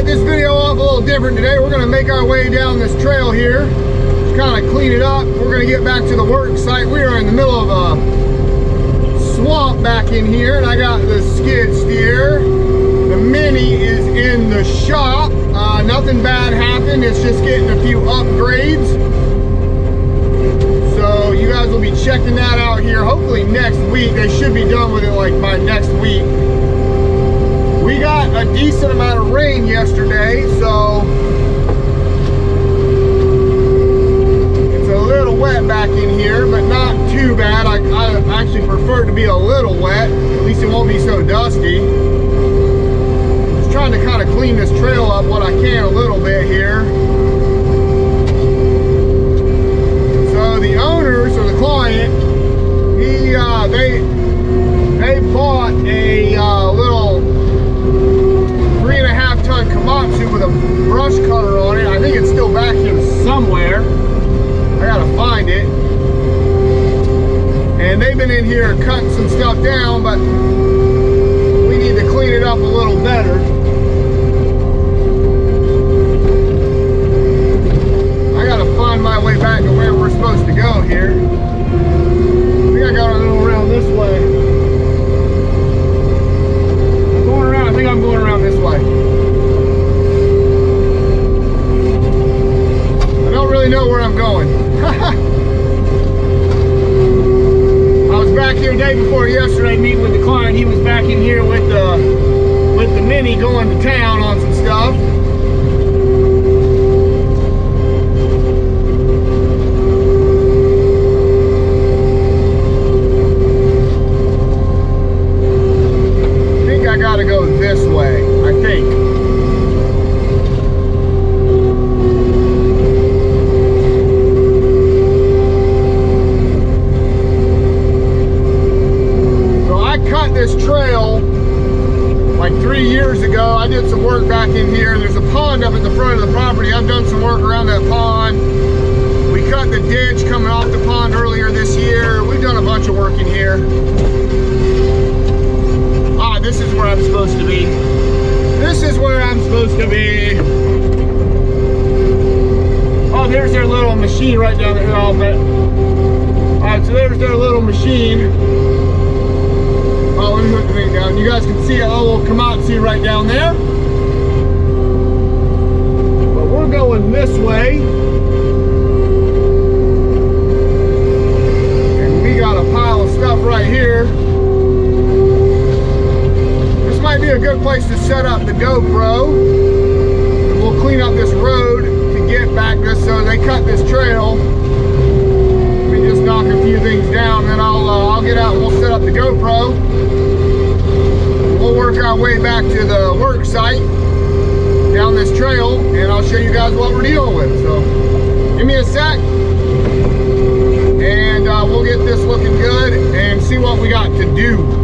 this video off a little different today. We're gonna make our way down this trail here, just kind of clean it up. We're gonna get back to the work site. We are in the middle of a swamp back in here, and I got the skid steer. The Mini is in the shop. Nothing bad happened. It's just getting a few upgrades. So you guys will be checking that out here hopefully next week. They should be done with it like by next week. We got a decent amount of rain yesterday, so it's a little wet back in here, but not too bad. I actually prefer it to be a little wet. At least it won't be so dusty. Just trying to kind of clean this trail up what I can a little bit here. So the owners, or the client, they bought a little 3.5 ton Komatsu with a brush cutter on it. I think it's still back here somewhere. I gotta find it. And they've been in here cutting some stuff down, but we need to clean it up a little better. I gotta find my way back to where we're supposed to go here. I think I gotta go around this way. I think I'm going around this way. I don't really know where I'm going. I was back here the day before yesterday meeting with the client. He was back in here with the Mini going to town on some stuff. I gotta go this way, I think. So I cut this trail like 3 years ago. I did some work back in here. There's a pond up at the front of the property. I've done some work around that pond. We cut the ditch coming off the pond earlier this year. We've done a bunch of work in here. This is where I'm supposed to be. This is where I'm supposed to be. Oh, there's their little machine right down there. I'll bet. Alright, so there's their little machine. Oh, let me put the thing down. You guys can see a little Komatsu right down there. But we're going this way. And we got a pile of stuff right here. Might be a good place to set up the GoPro, and we'll clean up this road to get back this. So they cut this trail. Let me just knock a few things down, and then I'll get out and we'll set up the GoPro. We'll work our way back to the work site down this trail, and I'll show you guys what we're dealing with. So give me a sec, and we'll get this looking good and see what we got to do.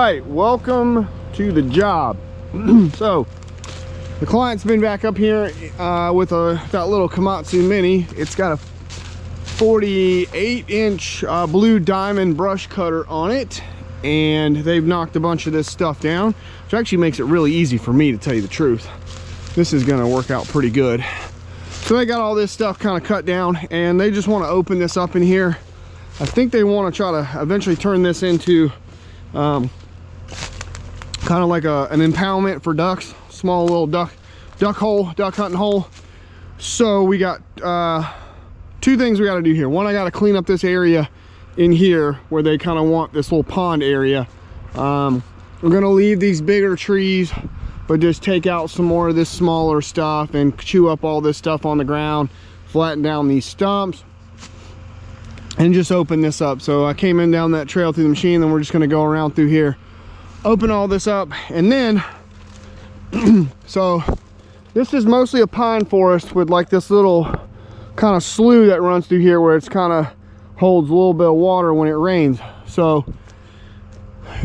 right, welcome to the job. So the client's been back up here with that little Komatsu Mini. It's got a 48-inch blue diamond brush cutter on it, and they've knocked a bunch of this stuff down, which actually makes it really easy for me, to tell you the truth. This is gonna work out pretty good. So they got all this stuff kind of cut down, and they just want to open this up in here. I think they want to try to eventually turn this into kind of like an impoundment for ducks, small little duck hunting hole. So we got two things we got to do here. One, I got to clean up this area in here where they kind of want this little pond area. We're gonna leave these bigger trees, but just take out some more of this smaller stuff and chew up all this stuff on the ground, flatten down these stumps, and just open this up. So I came in down that trail through the machine, then we're just gonna go around through here, open all this up, and then so this is mostly a pine forest with like this little kind of slough that runs through here where it's kind of holds a little bit of water when it rains. So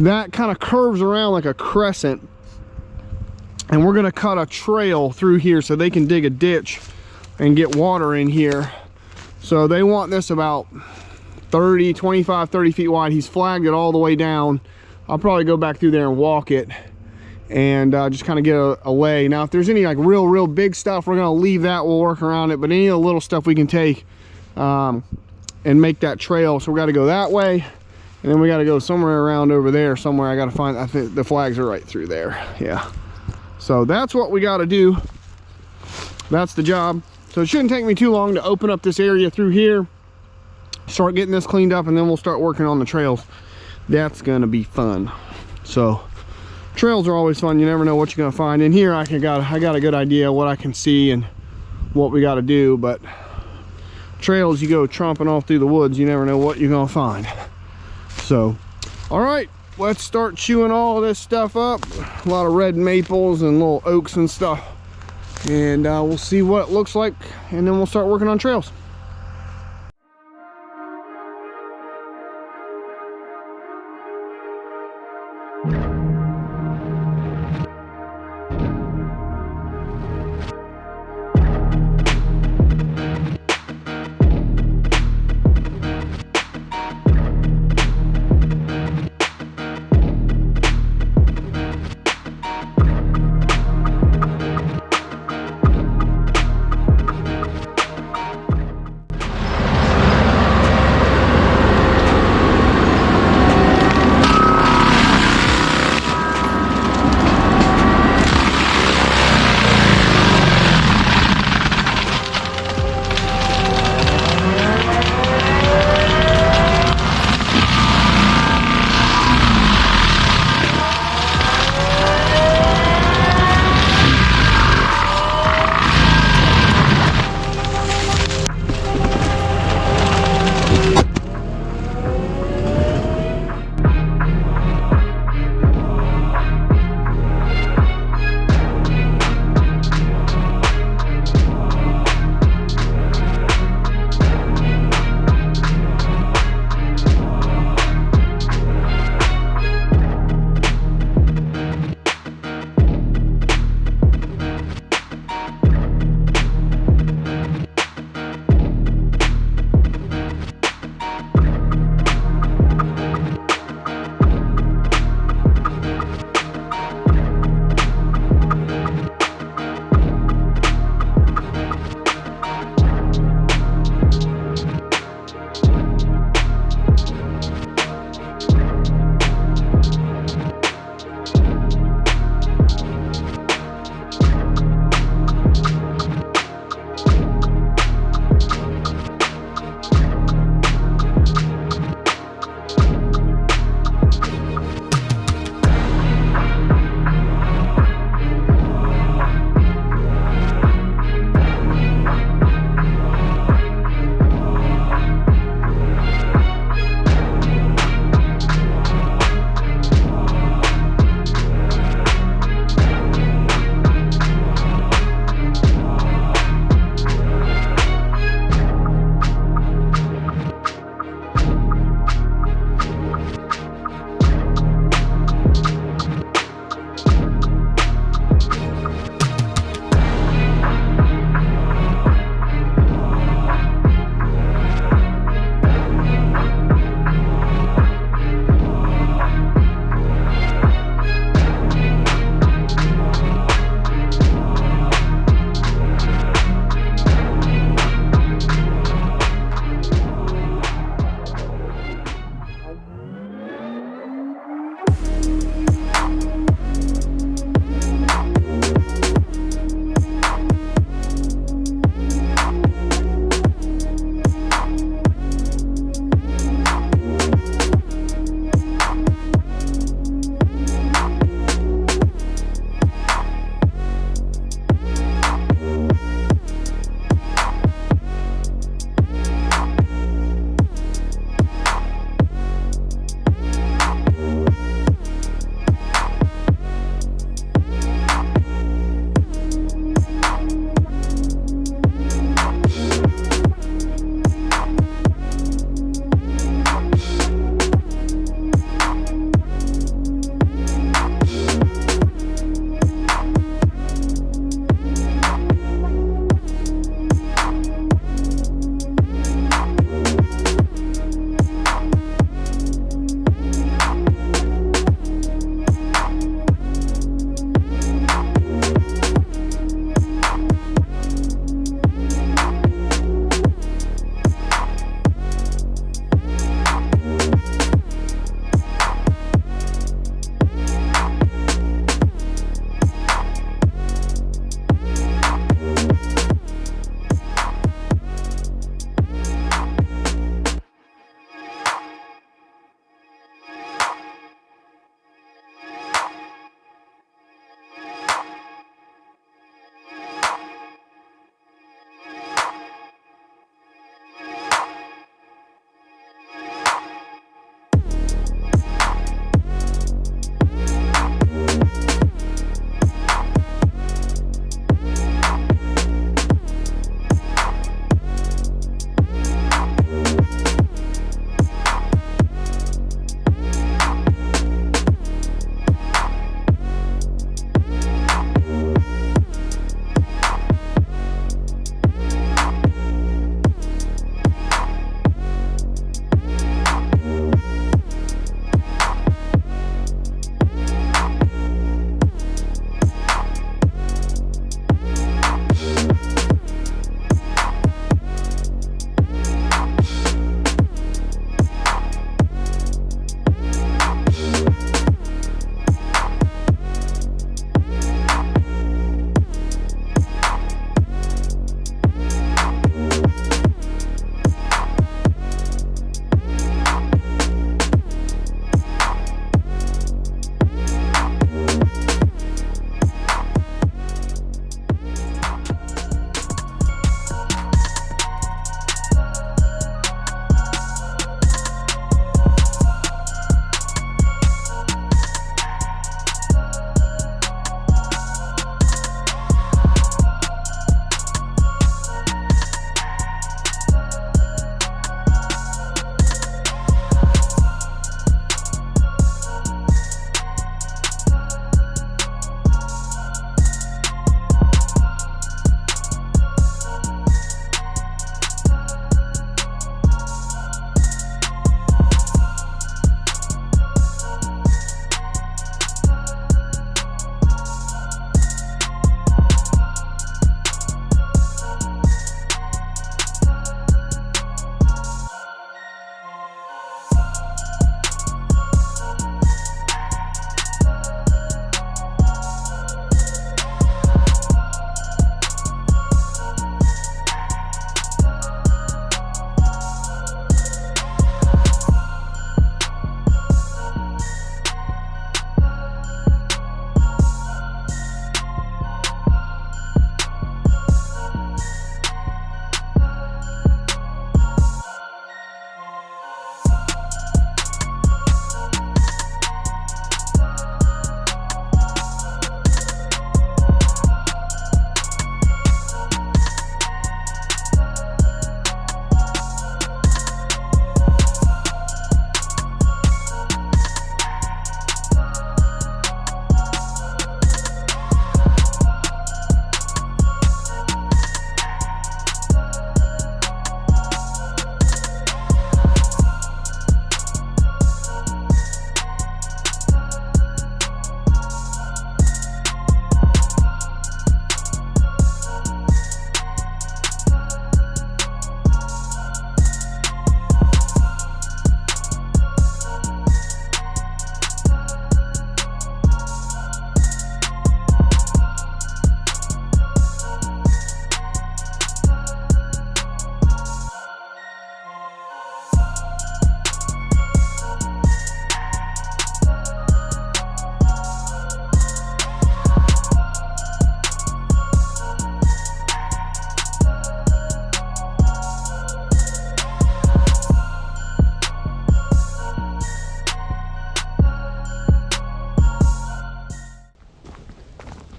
that kind of curves around like a crescent, and we're gonna cut a trail through here so they can dig a ditch and get water in here. So they want this about 25, 30 feet wide. He's flagged it all the way down. I'll probably go back through there and walk it and just kind of get a lay. Now, if there's any like real big stuff, we're gonna leave that, we'll work around it. But any of the little stuff we can take and make that trail. So we gotta go that way, and then we gotta go somewhere around over there somewhere. I gotta find, I think the flags are right through there. Yeah. So that's what we got to do. That's the job. So it shouldn't take me too long to open up this area through here, start getting this cleaned up, and then we'll start working on the trails. That's going to be fun. So trails are always fun. You never know what you're going to find. In here, I got a good idea what I can see and what we got to do. But trails, you go tromping off through the woods, you never know what you're going to find. So, all right. Let's start chewing all this stuff up. A lot of red maples and little oaks and stuff. And we'll see what it looks like, and then we'll start working on trails.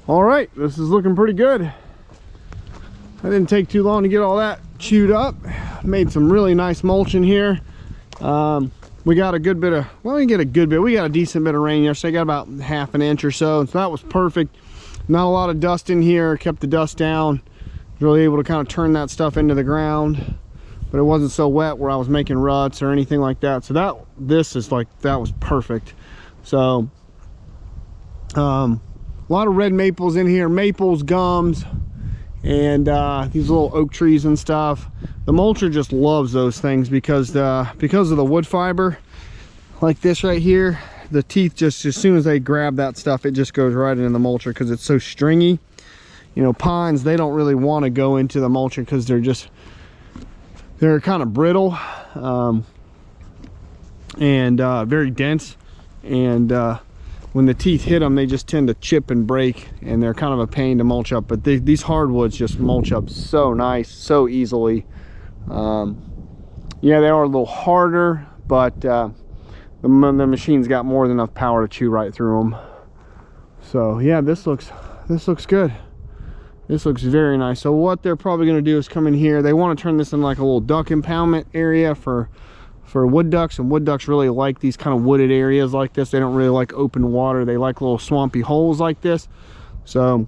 All right, this is looking pretty good. I didn't take too long to get all that chewed up. Made some really nice mulching here. We got a good bit of, well, we get a good bit. We got a decent bit of rain yesterday. Got about half an inch or so. So that was perfect. Not a lot of dust in here. Kept the dust down. Really able to kind of turn that stuff into the ground. But it wasn't so wet where I was making ruts or anything like that. So that was perfect. So a lot of red maples in here, maples, gums, and these little oak trees and stuff. The mulcher just loves those things because of the wood fiber, like this right here. The teeth, just as soon as they grab that stuff, it just goes right into the mulcher because it's so stringy. You know, pines, they don't really want to go into the mulcher because they're kind of brittle and very dense, and when the teeth hit them, they just tend to chip and break, and they're kind of a pain to mulch up. But these hardwoods just mulch up so nice, so easily. Yeah, they are a little harder, but the machine's got more than enough power to chew right through them. So yeah, this looks good. This looks very nice. So what they're probably going to do is come in here. They want to turn this in like a little duck impoundment area for wood ducks, and wood ducks really like these kind of wooded areas like this. They don't really like open water. They like little swampy holes like this. So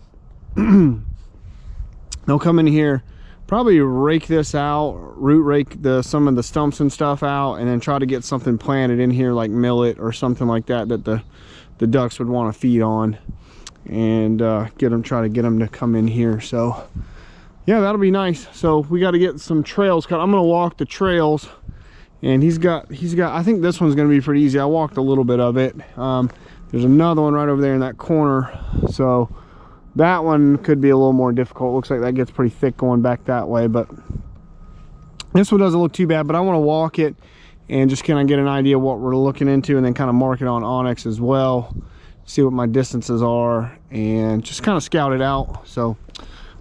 they'll come in here, probably rake this out, root rake some of the stumps and stuff out, and then try to get something planted in here like millet or something like that the ducks would want to feed on, and try to get them to come in here. So yeah, that'll be nice. So we got to get some trails cut. I'm gonna walk the trails. And he's got, I think this one's going to be pretty easy. I walked a little bit of it. There's another one right over there in that corner. So that one could be a little more difficult. Looks like that gets pretty thick going back that way. But this one doesn't look too bad. But I want to walk it and just kind of get an idea of what we're looking into, and then kind of mark it on Onyx as well. See what my distances are and just kind of scout it out. So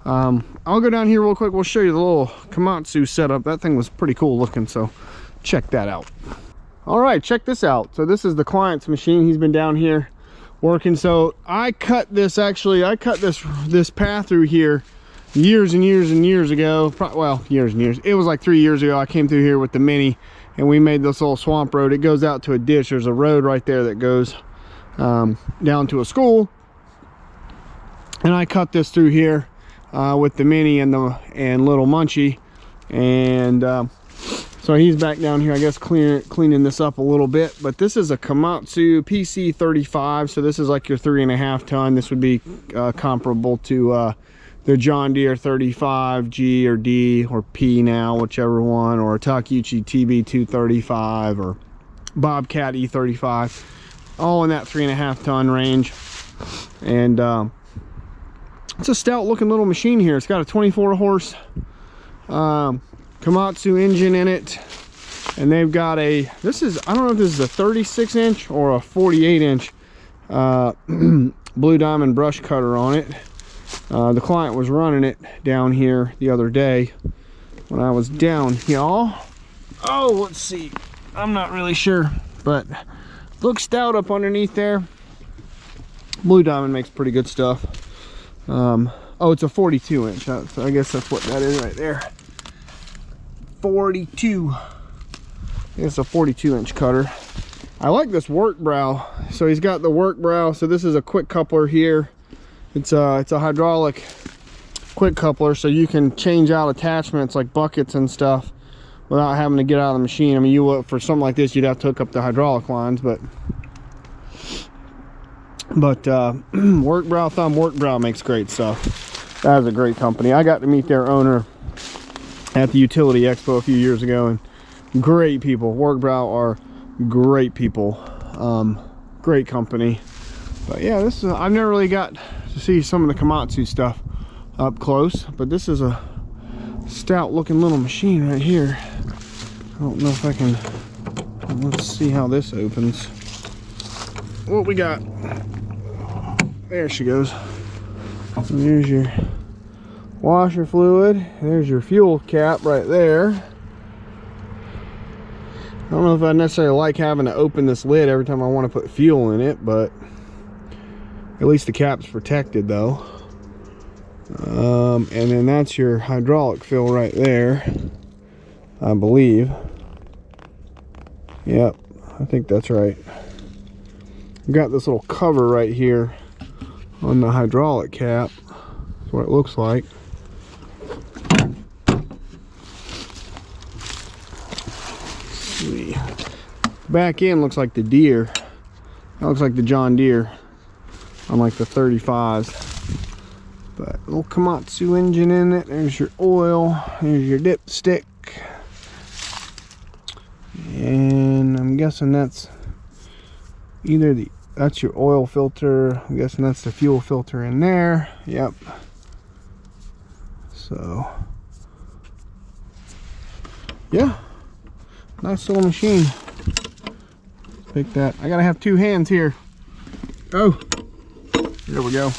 I'll go down here real quick. We'll show you the little Komatsu setup. That thing was pretty cool looking. So check that out. All right, check this out. So this is the client's machine. He's been down here working. So I cut this path through here years and years and years ago. Well, years and years. It was like 3 years ago. I came through here with the Mini, and we made this little swamp road. It goes out to a ditch. There's a road right there that goes down to a school, and I cut this through here with the Mini and little Munchie, and so he's back down here, I guess, cleaning this up a little bit. But this is a Komatsu PC35, so this is like your 3.5 ton. This would be comparable to the John Deere 35G or D or P now, whichever one, or a Takeuchi TB235 or Bobcat E35, all in that 3.5 ton range. And it's a stout looking little machine here. It's got a 24 horse Komatsu engine in it, and they've got I don't know if this is a 36 inch or a 48 inch Blue Diamond brush cutter on it. The client was running it down here the other day when I was down here. Oh, let's see, I'm not really sure, but looks stout up underneath there. Blue Diamond makes pretty good stuff. Oh, it's a 42 inch, so I guess that's what that is right there. 42. It's a 42 inch cutter. I like this work brow. So he's got the work brow. So this is a quick coupler here. It's a hydraulic quick coupler, so you can change out attachments like buckets and stuff without having to get out of the machine. I mean, you would, for something like this, you'd have to hook up the hydraulic lines, but work brow makes great stuff. That is a great company. I got to meet their owner at the Utility Expo a few years ago, and great people. Work brow are great people. Great company. But yeah, this is, I've never really got to see some of the Komatsu stuff up close, but this is a stout looking little machine right here. I don't know if I can, let's see how this opens. What we got? There she goes. So there's your washer fluid. There's your fuel cap right there. I don't know if I necessarily like having to open this lid every time I want to put fuel in it, but At least the cap's protected though. And then that's your hydraulic fill right there, I believe. Yep, I think that's right. I've got this little cover right here on the hydraulic cap. That's what it looks like. Let's see. Back end looks like the deer. That looks like the John Deere on like the 35s. But little Komatsu engine in it. There's your oil. There's your dipstick. And I'm guessing that's either that's your oil filter. I'm guessing that's the fuel filter in there. Yep. So yeah, nice little machine. Pick that. I gotta have two hands here. Oh, there we go.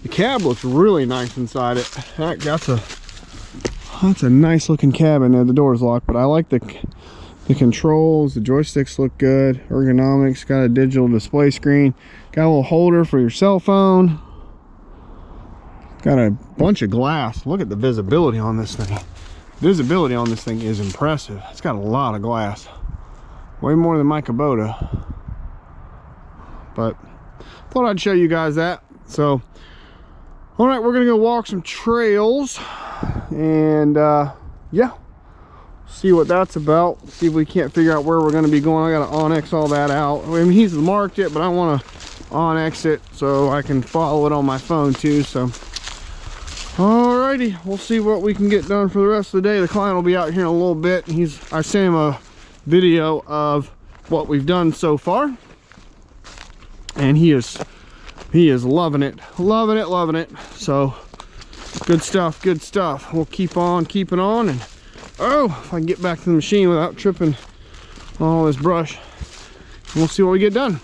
The cab looks really nice inside it. That's a nice looking cab in there. The door's locked, but I like the controls. The joysticks look good. Ergonomics. Got a digital display screen. Got a little holder for your cell phone. Got a bunch of glass. Look at the visibility on this thing. Visibility on this thing is impressive. It's got a lot of glass. Way more than my Kubota. But thought I'd show you guys that. So all right, we're gonna go walk some trails and yeah, see what that's about. See if we can't figure out where we're gonna be going. I gotta Onyx all that out. I mean, he's marked it, but I want to Onyx it so I can follow it on my phone too. So alrighty, we'll see what we can get done for the rest of the day. The client will be out here in a little bit. I sent him a video of what we've done so far, and he is loving it, loving it. So good stuff, good stuff. We'll keep on keeping on, and oh, if I can get back to the machine without tripping on all this brush, we'll see what we get done.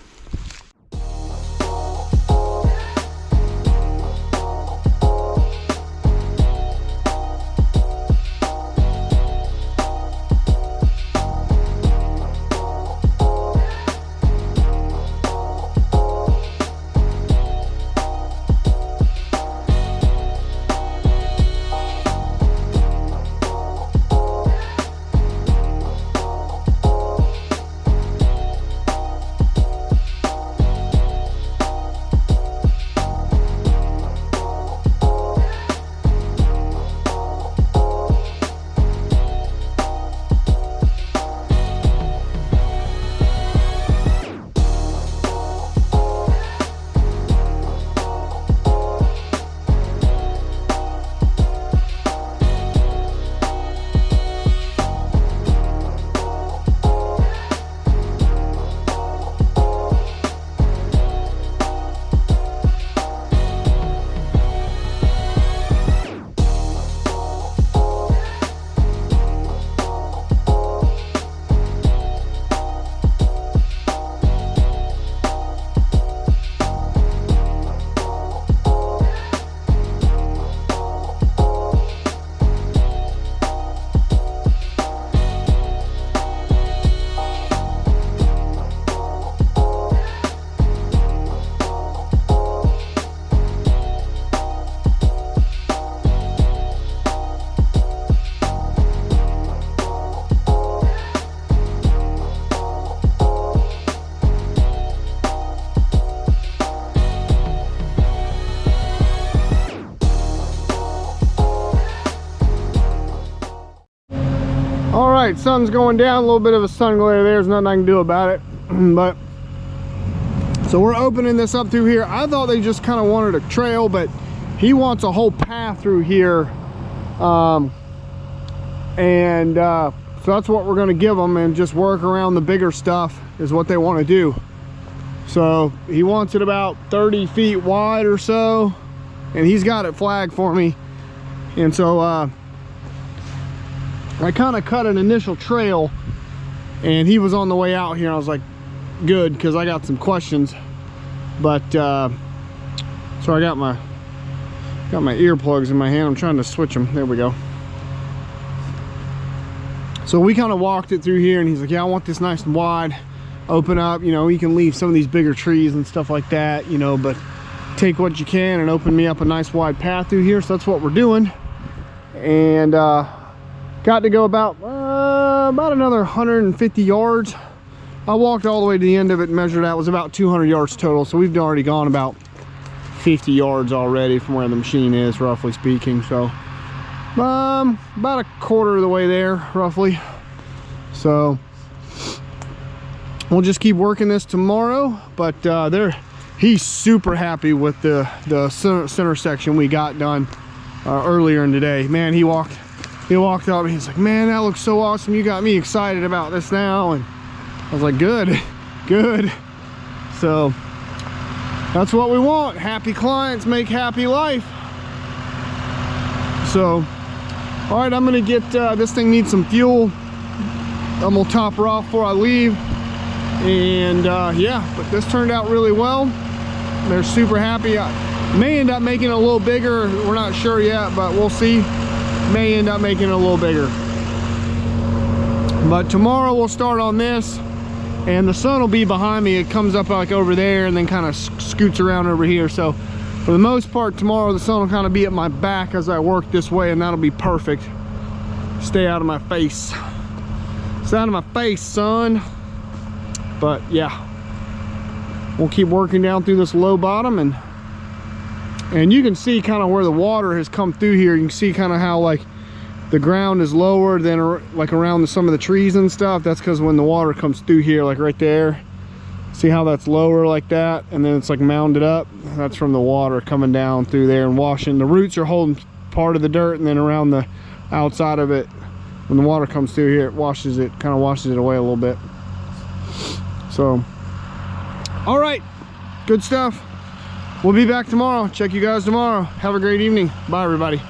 Alright, sun's going down, a little bit of a sun glare. There's nothing I can do about it. But so we're opening this up through here. I thought they just kind of wanted a trail, but he wants a whole path through here. So that's what we're going to give them, and just work around the bigger stuff is what they want to do. So he wants it about 30 feet wide or so, and he's got it flagged for me. And so I kind of cut an initial trail, and he was on the way out here. I was like, good, because I got some questions. But so I got my earplugs in my hand. I'm trying to switch them. There we go. So we kind of walked it through here, and he's like, yeah, I want this nice and wide. open up, you know, you can leave some of these bigger trees and stuff like that, you know, but take what you can and open me up a nice wide path through here. So that's what we're doing. And got to go about another 150 yards. I walked all the way to the end of it and measured out. It was about 200 yards total. So we've already gone about 50 yards already from where the machine is, roughly speaking. So about a quarter of the way there, roughly. So we'll just keep working this tomorrow. But he's super happy with the center section we got done earlier in the day. Man, he walked up and he's like, man, that looks so awesome. You got me excited about this now. And I was like, good. So that's what we want. Happy clients make happy life. So, all right, I'm gonna get, this thing needs some fuel. I'm gonna top her off before I leave. And yeah, but this turned out really well. They're super happy. I may end up making it a little bigger. We're not sure yet, but we'll see. May end up making it a little bigger. But tomorrow we'll start on this, and the sun will be behind me. It comes up like over there and then kind of scoots around over here. So for the most part tomorrow, the sun will kind of be at my back as I work this way, and that'll be perfect. Stay out of my face. Stay out of my face, son. But yeah, we'll keep working down through this low bottom, and you can see kind of where the water has come through here. You can see kind of how like the ground is lower than like around some of the trees and stuff. That's because when the water comes through here, like right there, see how that's lower like that, and then it's like mounded up. That's from the water coming down through there and washing. The roots are holding part of the dirt, and then around the outside of it, when the water comes through here, it washes it, kind of washes it away a little bit. So all right, good stuff. We'll be back tomorrow. Check you guys tomorrow. Have a great evening. Bye, everybody.